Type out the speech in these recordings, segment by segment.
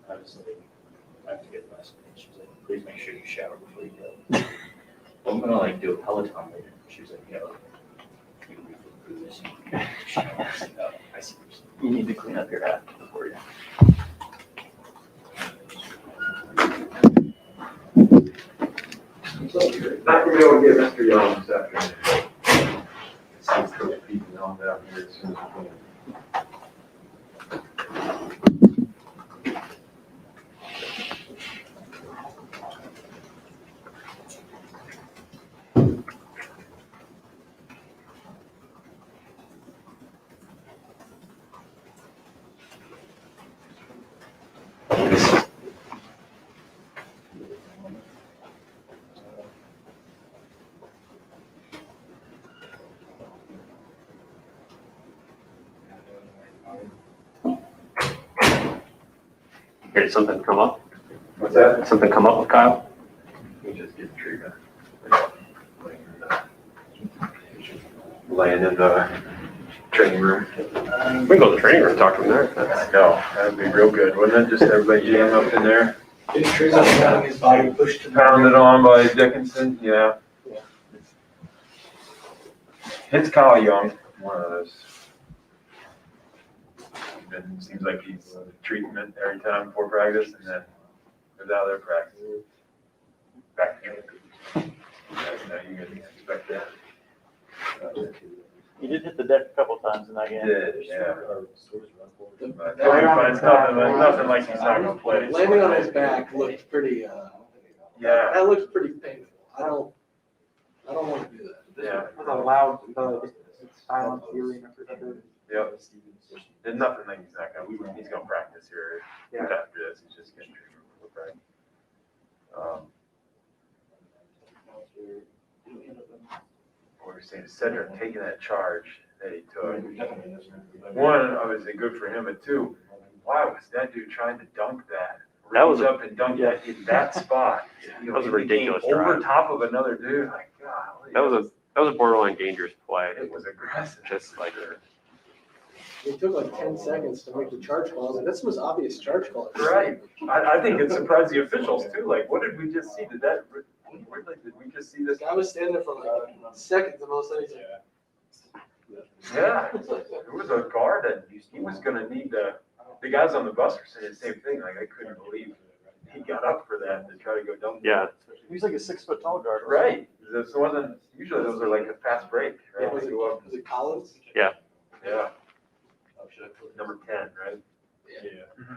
I was like, I have to get last minute. She was like, please make sure you shower before you go. Well, I'm gonna like do a Peloton later. She was like, yo, you leave for booze. Shower. I was like, oh, I see what you're saying. You need to clean up your act before you. Not gonna be able to get Mr. Young this afternoon. Seems to be people on down here as soon as we can. Did something come up? What's that? Something come up with Kyle? We just get treatment. Laying in the training room. We can go to the training room and talk to him there. No, that'd be real good, wouldn't it? Just everybody jam up in there. His treatment having his body pushed to the Pounded on by Dickinson, yeah. It's Kyle Young, one of those. Seems like he's treatment every time before practice, and then goes out there practicing. Back to you. You guys expect that. He did hit the deck a couple times in that game. Yeah. But nothing like he's not gonna play. Landing on his back looked pretty, Yeah. that looks pretty painful. I don't want to do that. Yeah. It was a loud, silent arena for sure. Yep. There's nothing like he's gonna practice here. Yeah. After this, he's just getting treatment for practice. What we're saying, Cedric taking that charge that he took. One, obviously good for him, but two, why was that dude trying to dunk that? That was Reach up and dunk that in that spot. That was a ridiculous Over drive. top of another dude, like, God. That was a borderline dangerous play. It was aggressive. Just like It took like 10 seconds to make the charge call. That's the most obvious charge call. Right. I think it surprised the officials too. Like, what did we just see? Did we just see this? This guy was standing there for like seconds and all of a sudden he's like, Yeah. There was a guard that he was gonna need the guys on the bus were saying the same thing. Like, I couldn't believe he got up for that to try to go dunk. yeah. He's like a 6 foot tall guard. Right. This wasn't, usually those are like a fast break, right? was They go up. it Collins? Yeah. Number 10, right? Yeah.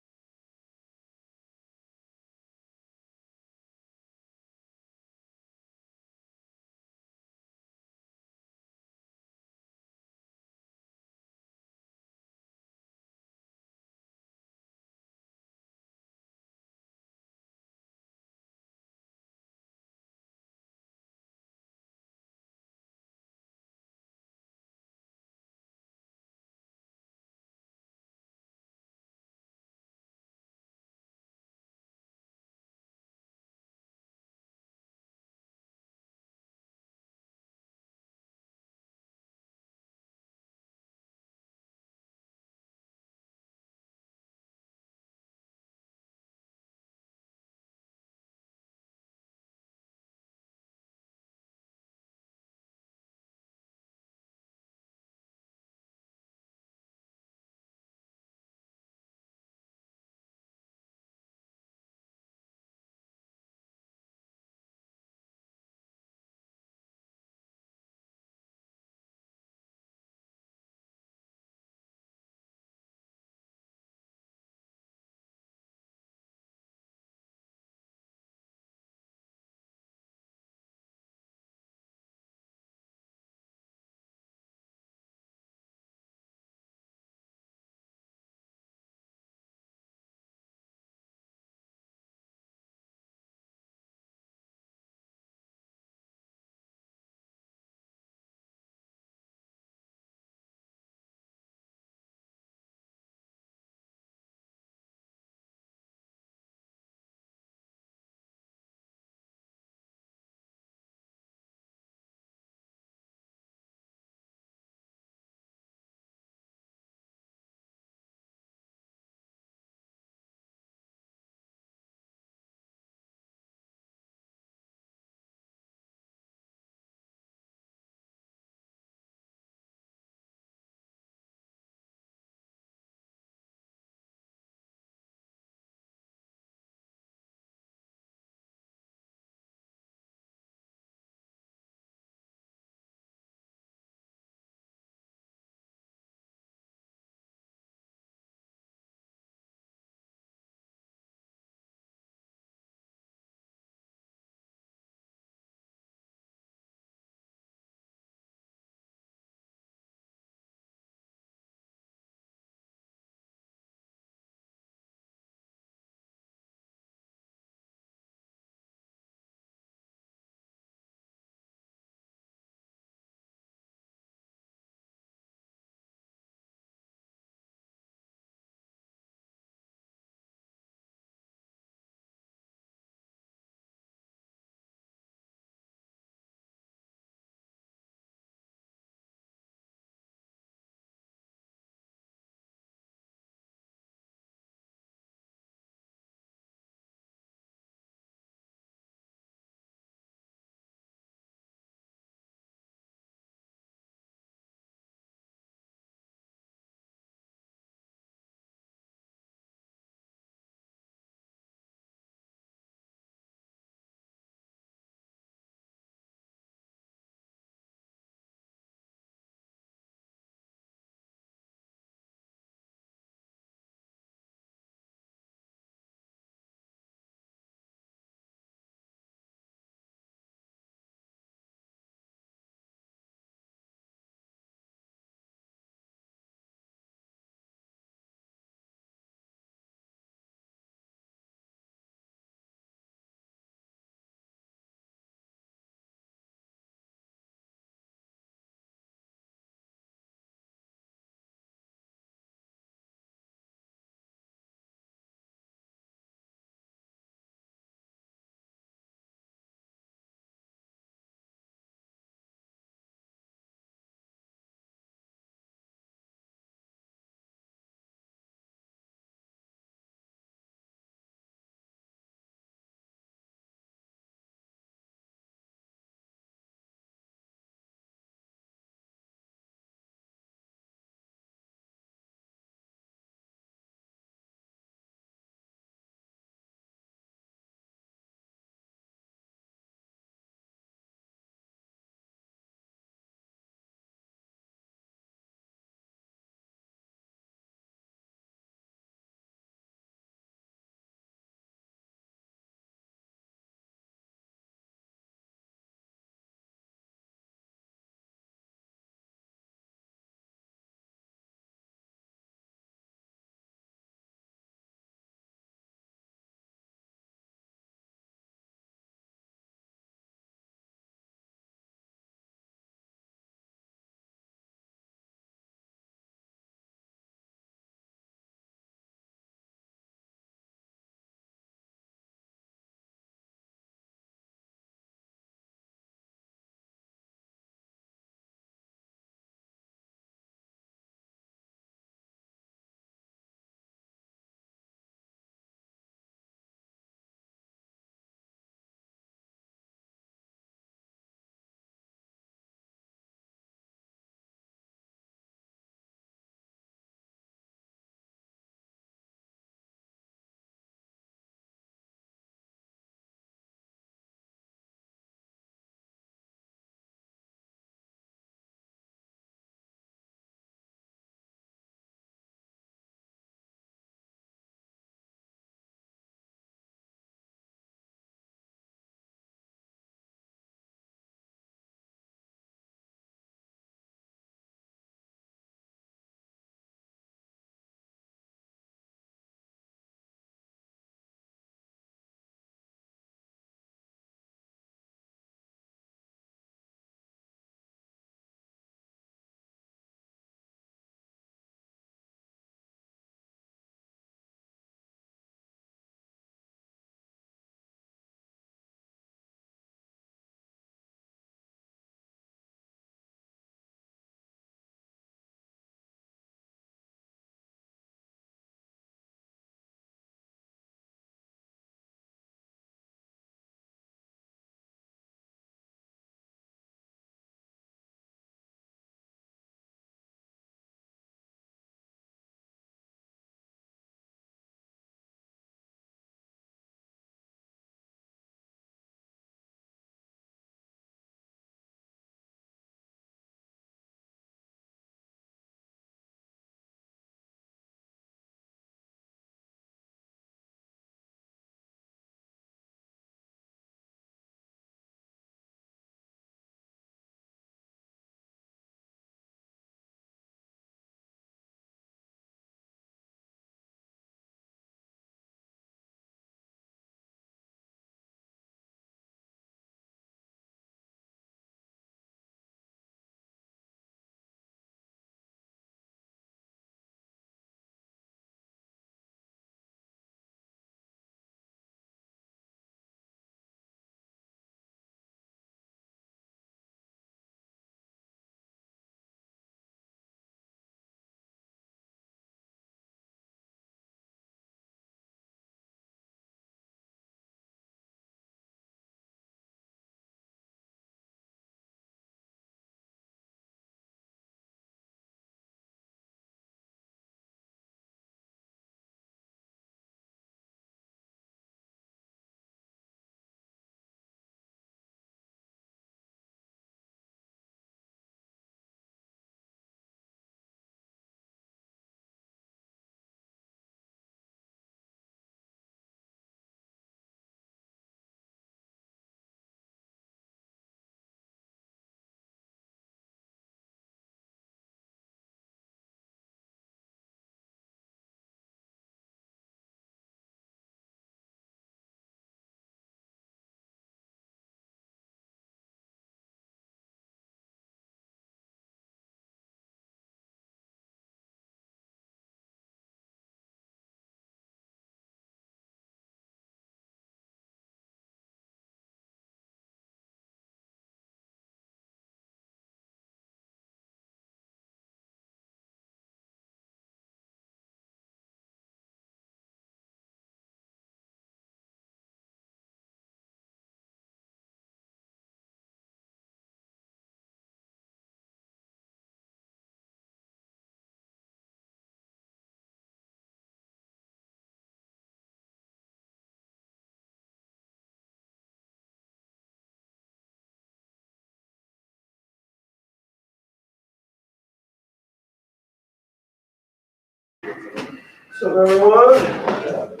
What's up, everyone?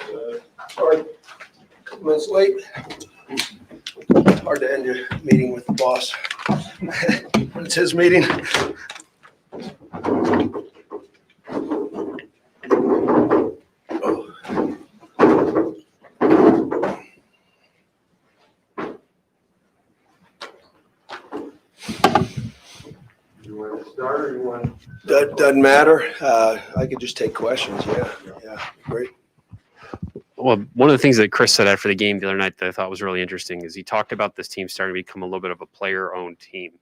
Sorry, a couple minutes late. Hard to end a meeting with the boss. It's his meeting. You want to start or you want? Doesn't matter. I could just take questions. Yeah, great. Well, one of the things that Chris said after the game the other night that I thought was really interesting is he talked about this team starting to become a little bit of a player-owned team.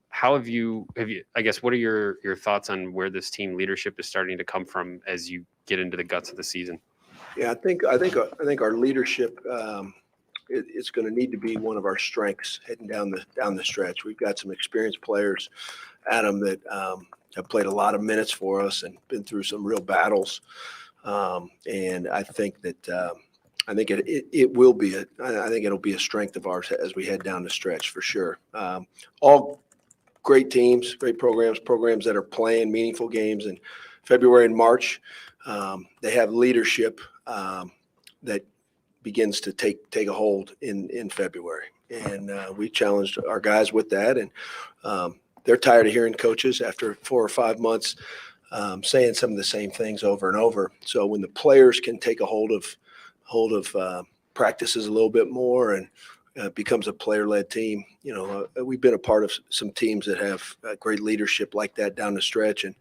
How have you, I guess, what are your thoughts on where this team leadership is starting to come from as you get into the guts of the season? Yeah, I think our leadership it's going to need to be one of our strengths heading down the stretch. We've got some experienced players, Adam, that have played a lot of minutes for us and been through some real battles. And I think that it will be I think it'll be a strength of ours as we head down the stretch for sure. All great teams, great programs that are playing meaningful games in February and March. They have leadership that begins to take a hold in February, and we challenged our guys with that, and they're tired of hearing coaches after 4 or 5 months saying some of the same things over and over. So when the players can take a hold of practices a little bit more and becomes a player-led team, we've been a part of some teams that have great leadership like that down the stretch, and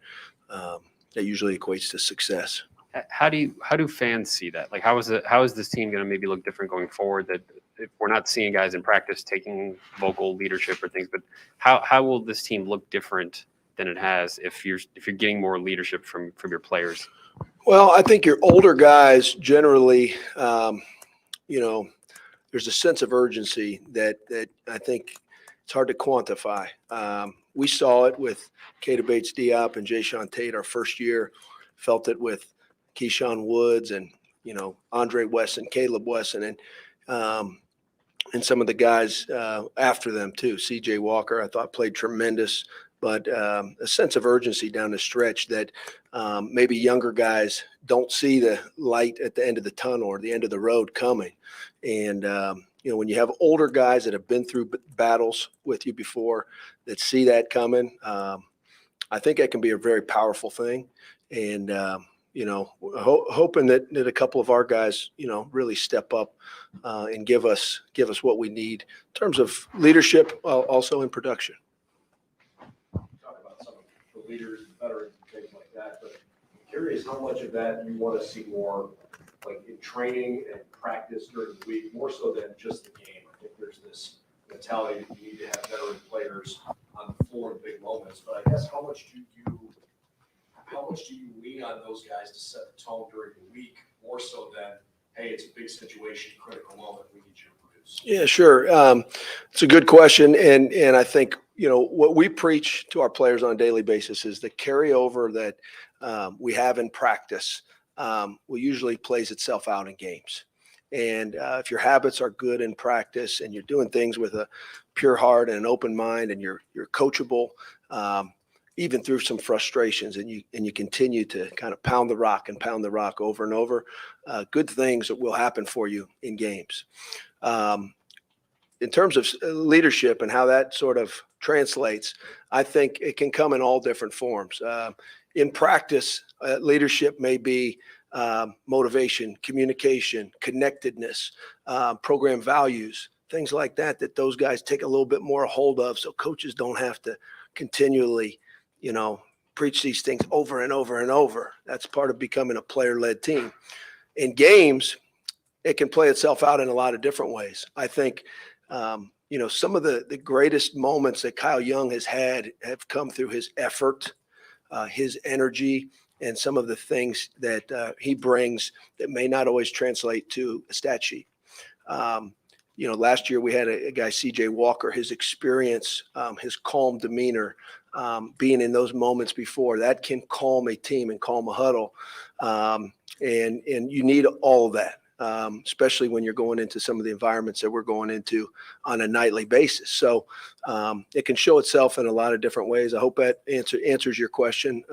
that usually equates to success. How do fans see that? Like, how is this team going to maybe look different going forward? That if we're not seeing guys in practice taking vocal leadership or things, but how will this team look different than it has if you're getting more leadership from your players? Well, I think your older guys generally, there's a sense of urgency that I think it's hard to quantify. We saw it with Keita Bates-Diop and Jayshawn Tate our first year, felt it with Keyshawn Woods and, Andre Wesson, Caleb Wesson, and some of the guys after them too. CJ Walker, I thought, played tremendous, but a sense of urgency down the stretch that maybe younger guys don't see the light at the end of the tunnel or the end of the road coming. And, when you have older guys that have been through battles with you before that see that coming, I think that can be a very powerful thing. And, hoping that a couple of our guys, really step up and give us what we need in terms of leadership, also in production. Talk about some of the leaders and veterans and things like that, but I'm curious how much of that you want to see more like in training and practice during the week, more so than just the game. I think there's this mentality that you need to have veteran players on the floor in big moments, but I guess how much do you lean on those guys to set the tone during the week, more so than, hey, it's a big situation, critical moment, we need you to produce? Yeah, sure. It's a good question. And I think, what we preach to our players on a daily basis is the carryover that we have in practice will usually plays itself out in games. And if your habits are good in practice and you're doing things with a pure heart and an open mind and you're coachable, even through some frustrations, and you continue to kind of pound the rock over and over, good things will happen for you in games. In terms of leadership and how that sort of translates, I think it can come in all different forms. In practice, leadership may be motivation, communication, connectedness, program values, things like that those guys take a little bit more hold of, so coaches don't have to continually preach these things over and over and over. That's part of becoming a player-led team. In games, it can play itself out in a lot of different ways. I think, some of the greatest moments that Kyle Young has had have come through his effort, his energy, and some of the things that he brings that may not always translate to a stat sheet. Last year we had a guy, CJ Walker, his experience, his calm demeanor, being in those moments before, that can calm a team and calm a huddle. And you need all of that, especially when you're going into some of the environments that we're going into on a nightly basis. So it can show itself in a lot of different ways. I hope that answers your question.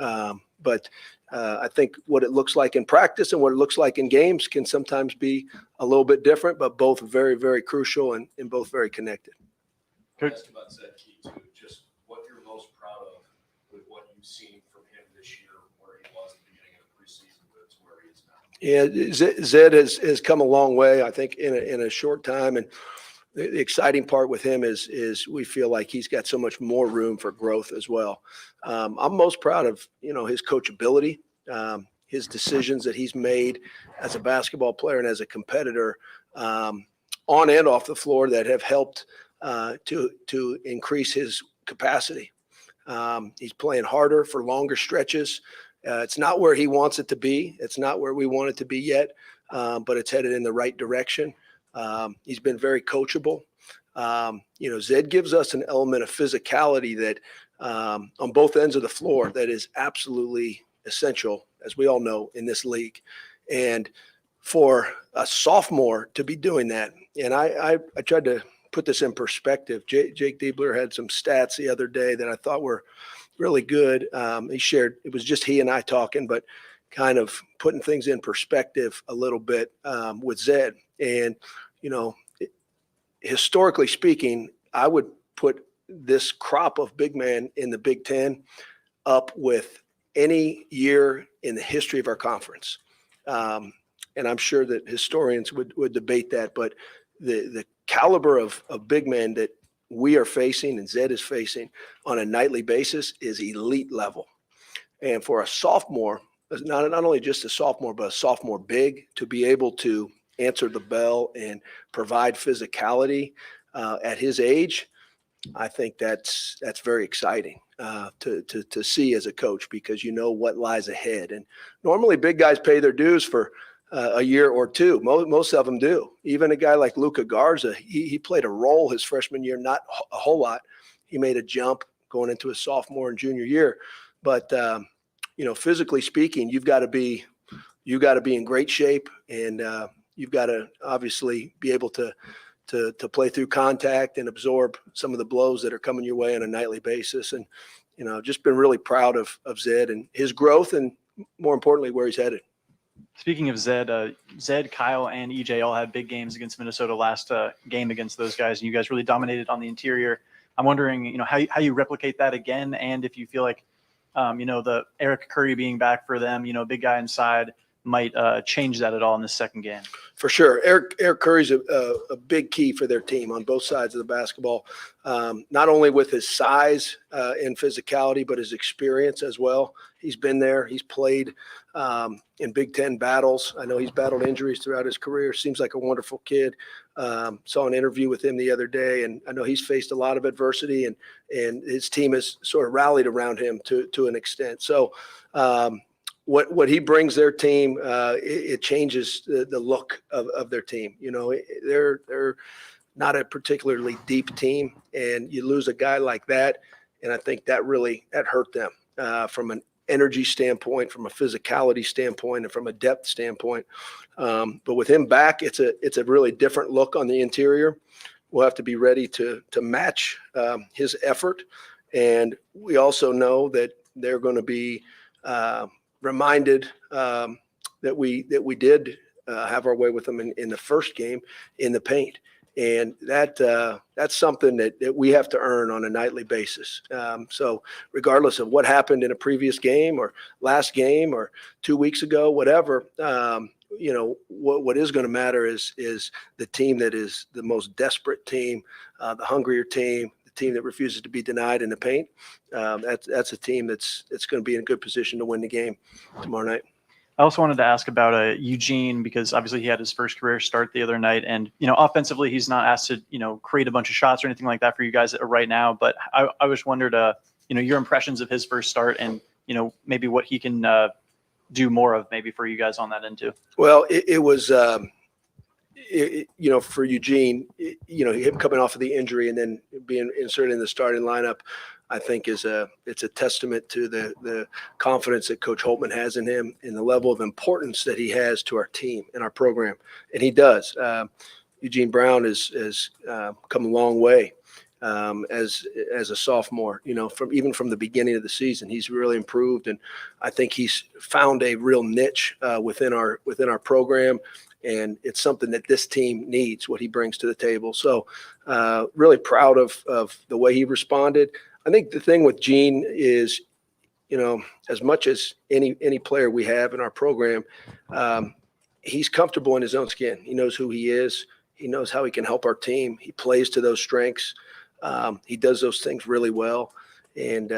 But I think what it looks like in practice and what it looks like in games can sometimes be a little bit different, but both very, very crucial and both very connected. I asked about Zed Key too, just what you're most proud of with what you've seen from him this year, where he was at the beginning of the preseason to where he is now. Yeah, Zed has come a long way, I think, in a short time. And the exciting part with him is we feel like he's got so much more room for growth as well. I'm most proud of, his coachability, his decisions that he's made as a basketball player and as a competitor, on and off the floor, that have helped to increase his capacity. He's playing harder for longer stretches. It's not where he wants it to be. It's not where we want it to be yet, but it's headed in the right direction. He's been very coachable. Zed gives us an element of physicality that on both ends of the floor that is absolutely essential, as we all know, in this league. And for a sophomore to be doing that, and I tried to put this in perspective. Jake Diebler had some stats the other day that I thought were really good. He shared, it was just he and I talking, but kind of putting things in perspective a little bit with Zed. And, historically speaking, I would put this crop of big men in the Big Ten up with any year in the history of our conference. And I'm sure that historians would debate that, but the caliber of big men that we are facing and Zed is facing on a nightly basis is elite level. And for a sophomore, not only just a sophomore, but a sophomore big, to be able to answer the bell and provide physicality at his age, I think that's very exciting to see as a coach, because you know what lies ahead. And normally big guys pay their dues for a year or two. Most of them do. Even a guy like Luka Garza, he played a role his freshman year, not a whole lot. He made a jump going into his sophomore and junior year. But, physically speaking, you've got to be in great shape, and you've got to obviously be able to play through contact and absorb some of the blows that are coming your way on a nightly basis. And, just been really proud of Zed and his growth, and more importantly, where he's headed. Speaking of Zed, Kyle, and EJ all had big games against Minnesota last game against those guys, and you guys really dominated on the interior. I'm wondering, how you replicate that again, and if you feel like, the Eric Curry being back for them, big guy inside, might change that at all in the second game. For sure. Eric Curry's a big key for their team on both sides of the basketball, not only with his size and physicality, but his experience as well. He's been there. He's played in Big Ten battles. I know he's battled injuries throughout his career. Seems like a wonderful kid. Saw an interview with him the other day, and I know he's faced a lot of adversity, and his team has sort of rallied around him to an extent. So what he brings their team, it changes the look of their team. They're not a particularly deep team, and you lose a guy like that, and I think that hurt them from an energy standpoint, from a physicality standpoint, and from a depth standpoint. But with him back, it's a really different look on the interior. We'll have to be ready to match his effort, and we also know that they're going to be reminded that we did have our way with them in the first game in the paint. And that's something that we have to earn on a nightly basis. So regardless of what happened in a previous game or last game or 2 weeks ago, whatever, what is going to matter is the team that is the most desperate team, the hungrier team, the team that refuses to be denied in the paint. That's a team that's going to be in a good position to win the game tomorrow night. I also wanted to ask about Eugene, because obviously he had his first career start the other night, and offensively he's not asked to create a bunch of shots or anything like that for you guys right now. But I just wondered your impressions of his first start, and maybe what he can do more of maybe for you guys on that end too. Well, it was for Eugene, him coming off of the injury and then being inserted in the starting lineup, I think it's a testament to the confidence that Coach Holtman has in him and the level of importance that he has to our team and our program. And he does. Eugene Brown has come a long way. as a sophomore. Even from the beginning of the season, he's really improved, and I think he's found a real niche within our program, and it's something that this team needs. What he brings to the table. So, really proud of the way he responded. I think the thing with Gene is, as much as any player we have in our program, he's comfortable in his own skin. He knows who he is. He knows how he can help our team. He plays to those strengths. He does those things really well. And,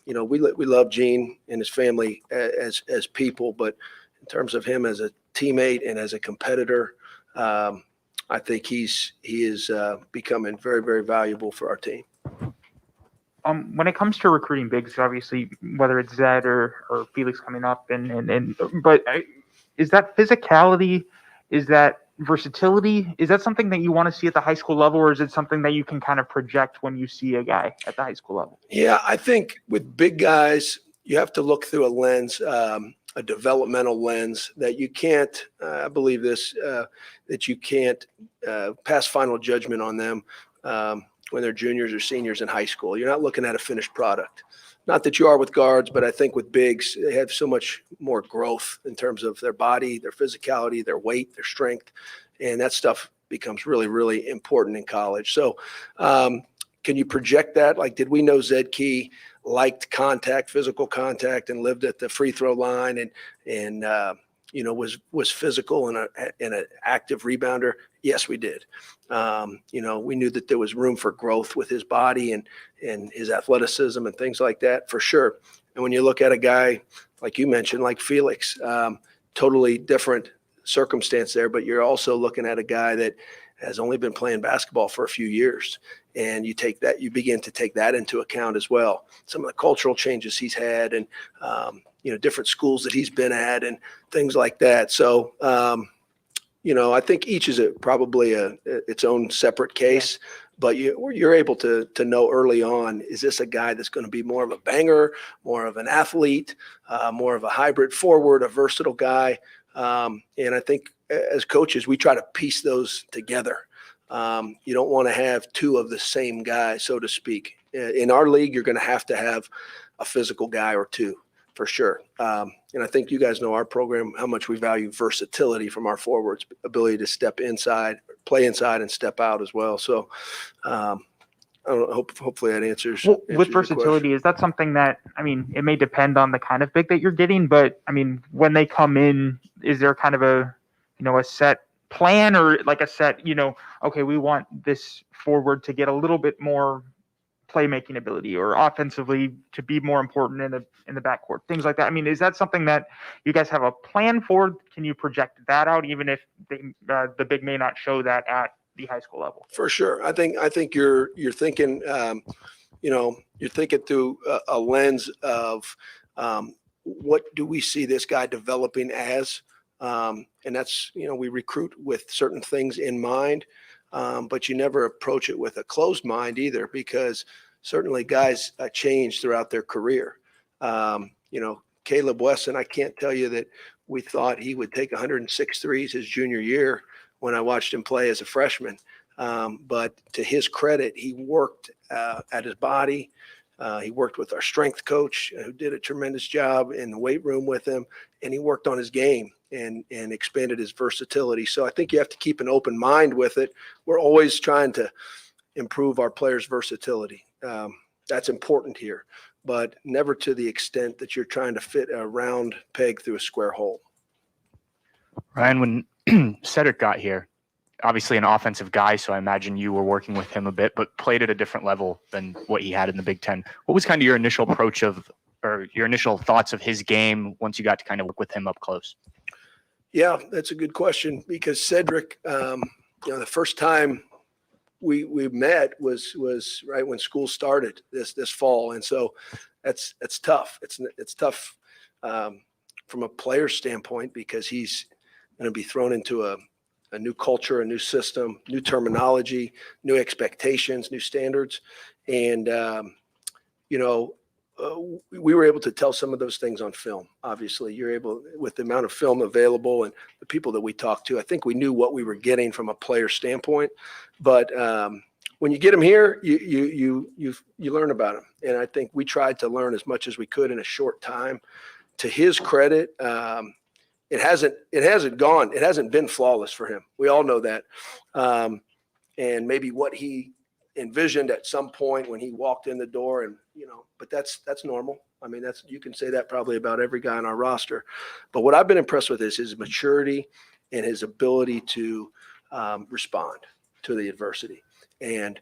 we love Gene and his family as people, but in terms of him as a teammate and as a competitor, I think he is becoming very, very valuable for our team. When it comes to recruiting bigs, obviously, whether it's Zed or Felix coming up, but is that physicality, is that versatility, is that something that you want to see at the high school level, or is it something that you can kind of project when you see a guy at the high school level? Yeah, I think with big guys, you have to look through a lens, a developmental lens that you can't, I believe this, that you can't pass final judgment on them when they're juniors or seniors in high school. You're not looking at a finished product. Not that you are with guards, but I think with bigs, they have so much more growth in terms of their body, their physicality, their weight, their strength, and that stuff becomes really, really important in college. So can you project that? Like, did we know Zed Key liked contact, physical contact, and lived at the free throw line and was physical and an active rebounder? Yes, we did. We knew that there was room for growth with his body and his athleticism and things like that, for sure. And when you look at a guy, like you mentioned, like Felix, totally different circumstance there, but you're also looking at a guy that has only been playing basketball for a few years. And you begin to take that into account as well. Some of the cultural changes he's had and, different schools that he's been at and things like that. So, I think each is probably its own separate case, but you're able to know early on, is this a guy that's going to be more of a banger, more of an athlete, more of a hybrid forward, a versatile guy? And I think as coaches, we try to piece those together. You don't want to have two of the same guy, so to speak. In our league, you're going to have a physical guy or two for sure. And I think you guys know our program, how much we value versatility from our forwards, ability to step inside, play inside, and step out as well. So I don't know, hopefully that answers. Well, with your versatility, is that something that, it may depend on the kind of big that you're getting, but when they come in, is there kind of a set plan or like a set, okay, we want this forward to get a little bit more playmaking ability or offensively to be more important in the backcourt, things like that? Is that something that you guys have a plan for? Can you project that out, even if the big may not show that at the high school level? For sure. I think you're thinking, you're thinking through a lens of what do we see this guy developing as? And that's, we recruit with certain things in mind, but you never approach it with a closed mind either, because certainly guys change throughout their career. Caleb Wesson, I can't tell you that we thought he would take 106 threes his junior year when I watched him play as a freshman. But to his credit, he worked at his body. He worked with our strength coach, who did a tremendous job in the weight room with him, and he worked on his game and expanded his versatility. So I think you have to keep an open mind with it. We're always trying to improve our players' versatility. That's important here, but never to the extent that you're trying to fit a round peg through a square hole. Ryan, when Cedric got here, obviously an offensive guy, so I imagine you were working with him a bit, but played at a different level than what he had in the Big Ten. What was kind of your initial approach or your initial thoughts of his game once you got to kind of work with him up close? Yeah, that's a good question, because Cedric, the first time we met was right when school started this fall, and so that's tough. It's tough from a player standpoint, because he's going to be thrown into a new culture, a new system, new terminology, new expectations, new standards, and we were able to tell some of those things on film. Obviously, you're able, with the amount of film available and the people that we talked to, I think we knew what we were getting from a player standpoint. But when you get him here, you learn about him. And I think we tried to learn as much as we could in a short time. To his credit, it hasn't been flawless for him. We all know that. And maybe what he envisioned at some point when he walked in the door, and but that's normal. I mean, you can say that probably about every guy on our roster. But what I've been impressed with is his maturity and his ability to respond to the adversity. And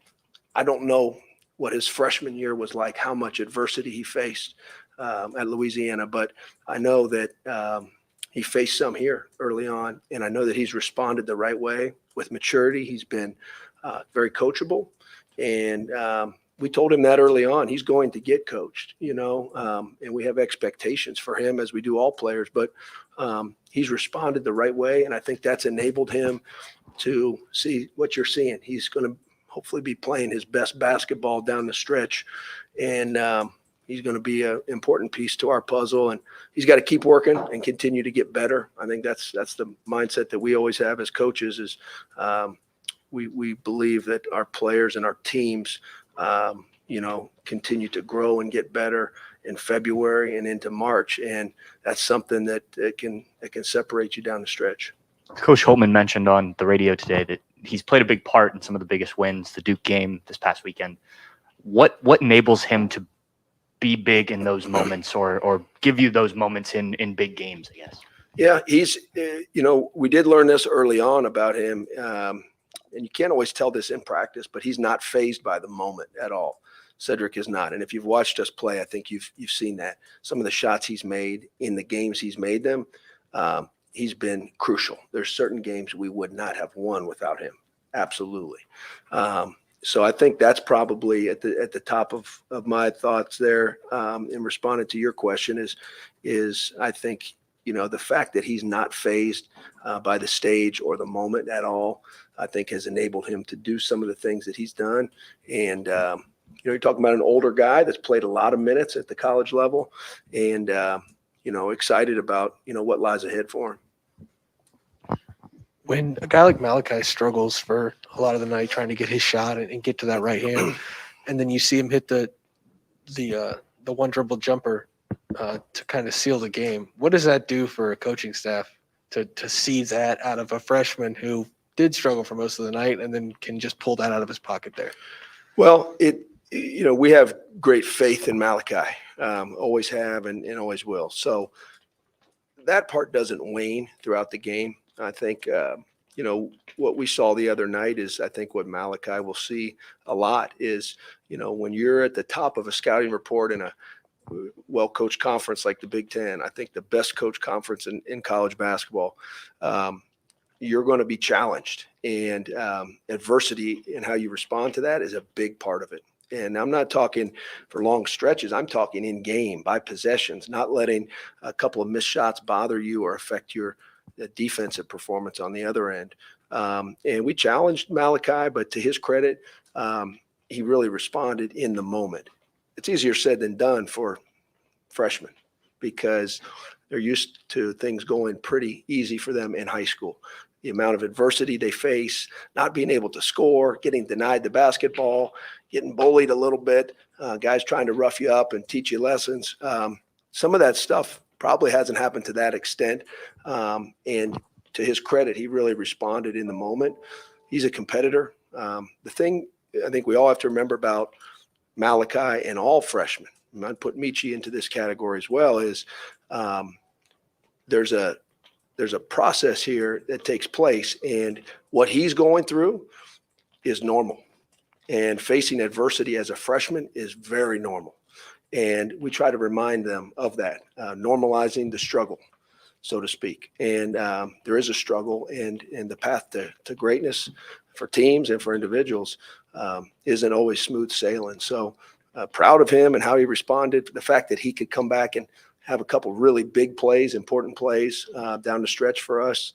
I don't know what his freshman year was like, how much adversity he faced at Louisiana, but I know that he faced some here early on, and I know that he's responded the right way with maturity. He's been very coachable, and we told him that early on. He's going to get coached, and we have expectations for him as we do all players, but he's responded the right way, and I think that's enabled him to see what you're seeing. He's going to hopefully be playing his best basketball down the stretch, and he's going to be an important piece to our puzzle, and he's got to keep working and continue to get better. I think that's the mindset that we always have as coaches is we believe that our players and our teams, continue to grow and get better in February and into March. And that's something that can separate you down the stretch. Coach Holtman mentioned on the radio today that he's played a big part in some of the biggest wins, the Duke game this past weekend. What enables him to be big in those moments or give you those moments in big games, I guess? Yeah, he's, we did learn this early on about him. And you can't always tell this in practice, but he's not fazed by the moment at all. Cedric is not. And if you've watched us play, I think you've seen that. Some of the shots he's made in the games he's made them, he's been crucial. There's certain games we would not have won without him. Absolutely. So I think that's probably at the top of my thoughts there in responding to your question is I think, the fact that he's not fazed by the stage or the moment at all, I think has enabled him to do some of the things that he's done. And, you're talking about an older guy that's played a lot of minutes at the college level and, excited about, what lies ahead for him. When a guy like Malachi struggles for a lot of the night trying to get his shot and get to that right hand, and then you see him hit the one dribble jumper to kind of seal the game, what does that do for a coaching staff to see that out of a freshman who did struggle for most of the night and then can just pull that out of his pocket there? Well, we have great faith in Malachi, always have and always will. So that part doesn't wane throughout the game. I think, what we saw the other night is I think what Malachi will see a lot is, when you're at the top of a scouting report in a well-coached conference like the Big Ten, I think the best coached conference in college basketball, you're going to be challenged. And adversity and how you respond to that is a big part of it. And I'm not talking for long stretches. I'm talking in game, by possessions, not letting a couple of missed shots bother you or affect your defensive performance on the other end. And we challenged Malachi, but to his credit, he really responded in the moment. It's easier said than done for freshmen because they're used to things going pretty easy for them in high school. The amount of adversity they face, not being able to score, getting denied the basketball, getting bullied a little bit, guys trying to rough you up and teach you lessons. Some of that stuff probably hasn't happened to that extent. And to his credit, he really responded in the moment. He's a competitor. The thing I think we all have to remember about Malachi and all freshmen, and I'd put Michi into this category as well, is there's a process here that takes place, and what he's going through is normal. And facing adversity as a freshman is very normal. And we try to remind them of that, normalizing the struggle, so to speak. And there is a struggle, and the path to greatness for teams and for individuals isn't always smooth sailing. So proud of him and how he responded. The fact that he could come back and have a couple really big plays, important plays down the stretch for us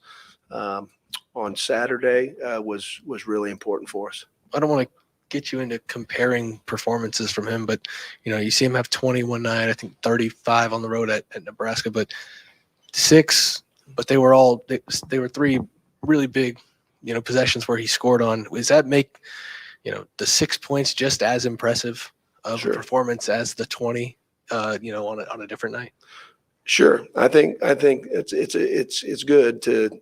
on Saturday was really important for us. I don't want to get you into comparing performances from him, but you see him have 21 night, I think 35 on the road at Nebraska, but 6, but they were 3 really big, possessions where he scored on. Does that make the 6 points just as impressive of Sure. a performance as the 20, on a different night? Sure. I think it's good to,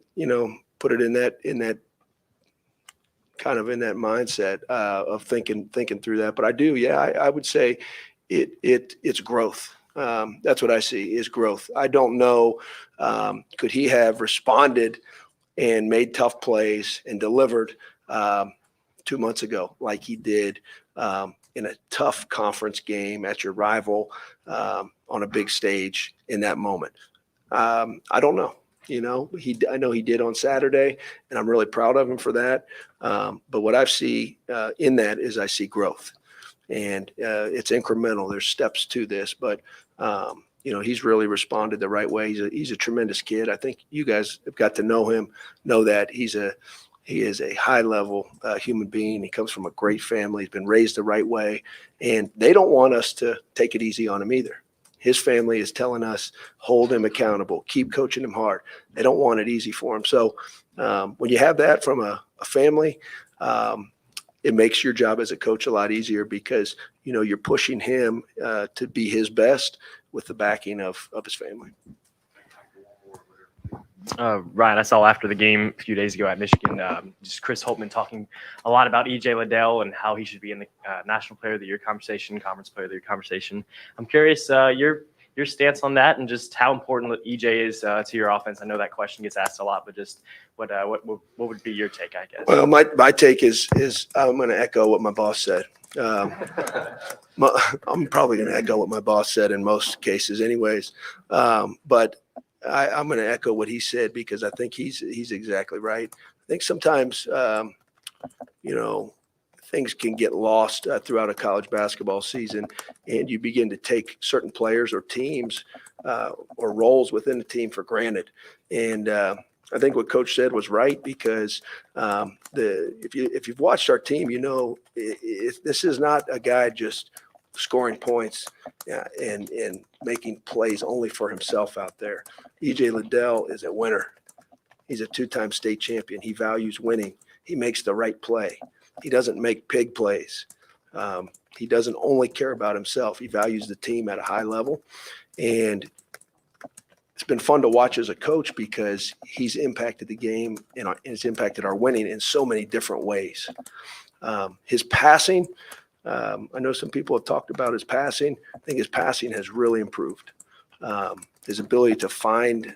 put it in that kind of in that mindset of thinking through that. But I would say it's growth. That's what I see is growth. I don't know. Could he have responded and made tough plays and delivered 2 months ago like he did in a tough conference game at your rival on a big stage in that moment? I don't know. I know he did on Saturday, and I'm really proud of him for that. But what I see in that is I see growth, and it's incremental. There's steps to this, but he's really responded the right way. He's a tremendous kid. I think you guys have got to know him, know that he is a high level human being. He comes from a great family. He's been raised the right way, and they don't want us to take it easy on him either. His family is telling us, hold him accountable, keep coaching him hard. They don't want it easy for him. So when you have that from a family, it makes your job as a coach a lot easier because, you're pushing him to be his best with the backing of his family. Ryan, I saw after the game a few days ago at Michigan, just Chris Holtmann talking a lot about E.J. Liddell and how he should be in the National Player of the Year conversation, Conference Player of the Year conversation. I'm curious your stance on that and just how important E.J. is to your offense. I know that question gets asked a lot, but just what would be your take, I guess? Well, my take is I'm going to echo what my boss said. I'm probably going to echo what my boss said in most cases anyways. But I'm going to echo what he said because I think he's exactly right. I think sometimes, things can get lost throughout a college basketball season, and you begin to take certain players or teams or roles within the team for granted. And I think what Coach said was right because if you've watched our team, this is not a guy just scoring points and making plays only for himself out there. E.J. Liddell is a winner. He's a 2-time state champion. He values winning. He makes the right play. He doesn't make pig plays. He doesn't only care about himself. He values the team at a high level. And it's been fun to watch as a coach because he's impacted the game and it's impacted our winning in so many different ways. His passing, I know some people have talked about his passing. I think his passing has really improved. His ability to find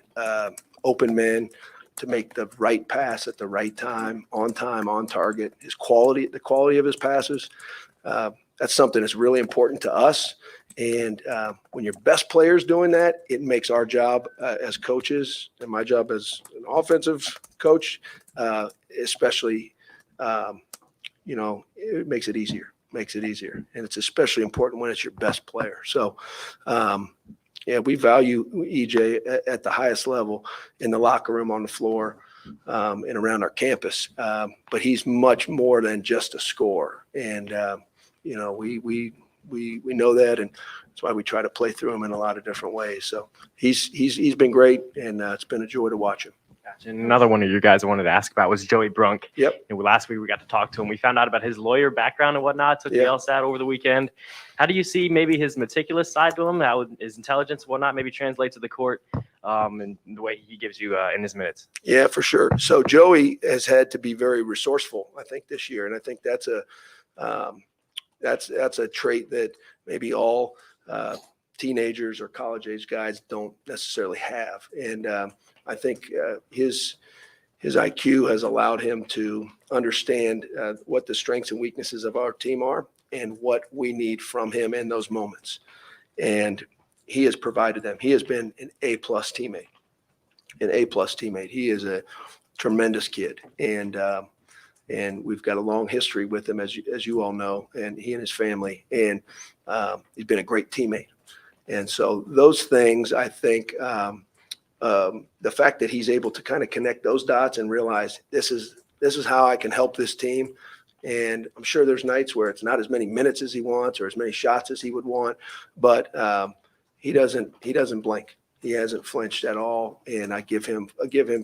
open men, to make the right pass at the right time, on target, the quality of his passes. That's something that's really important to us. And when your best player's doing that, it makes our job as coaches and my job as an offensive coach, especially, it makes it easier. And it's especially important when it's your best player. So, we value EJ at the highest level in the locker room, on the floor, and around our campus. But he's much more than just a scorer. And, we know that, and that's why we try to play through him in a lot of different ways. So he's been great, and it's been a joy to watch him. Gotcha. And another one of you guys I wanted to ask about was Joey Brunk. Yep. And last week we got to talk to him. We found out about his lawyer background and whatnot. Took the LSAT over the weekend. How do you see maybe his meticulous side to him? How his intelligence and whatnot maybe translate to the court and the way he gives you in his minutes? Yeah, for sure. So Joey has had to be very resourceful, I think, this year, and I think that's a trait that maybe all teenagers or college age guys don't necessarily have. And I think his IQ has allowed him to understand what the strengths and weaknesses of our team are and what we need from him in those moments. And he has provided them. He has been an A-plus teammate. He is a tremendous kid. And we've got a long history with him, as you all know, and he and his family. And he's been a great teammate. And so those things, I think, the fact that he's able to kind of connect those dots and realize this is how I can help this team. And I'm sure there's nights where it's not as many minutes as he wants or as many shots as he would want, but he doesn't blink. He hasn't flinched at all, and I give him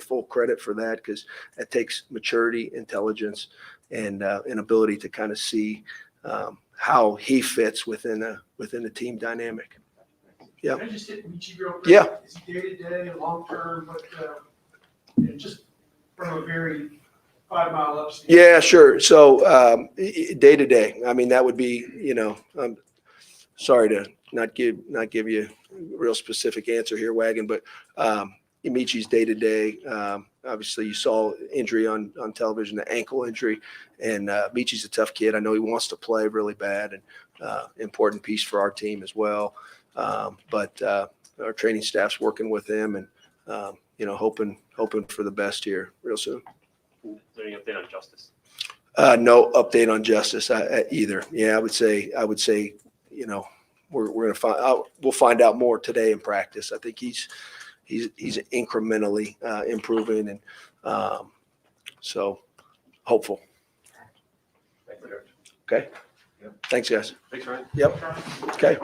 full credit for that because that takes maturity, intelligence, and an ability to kind of see how he fits within the team dynamic. Yeah. Can I just hit Michi real quick? Yeah. Is he day-to-day, long-term, but just from a very 5 mile upstate? Yeah, sure. So day to day, I mean, that would be, I'm sorry to not give you a real specific answer here, Wagon, but Imichi's day to day. Obviously, you saw injury on television, the ankle injury, and Michi's a tough kid. I know he wants to play really bad, and important piece for our team as well. But our training staff's working with him, and hoping for the best here real soon. Is there any update on Justice? No update on Justice either. Yeah, I would say, we're going to find out. We'll find out more today in practice. I think he's incrementally improving, and so hopeful. Thank you. Okay. Yep. Thanks, guys. Thanks, Ryan. Yep. Okay.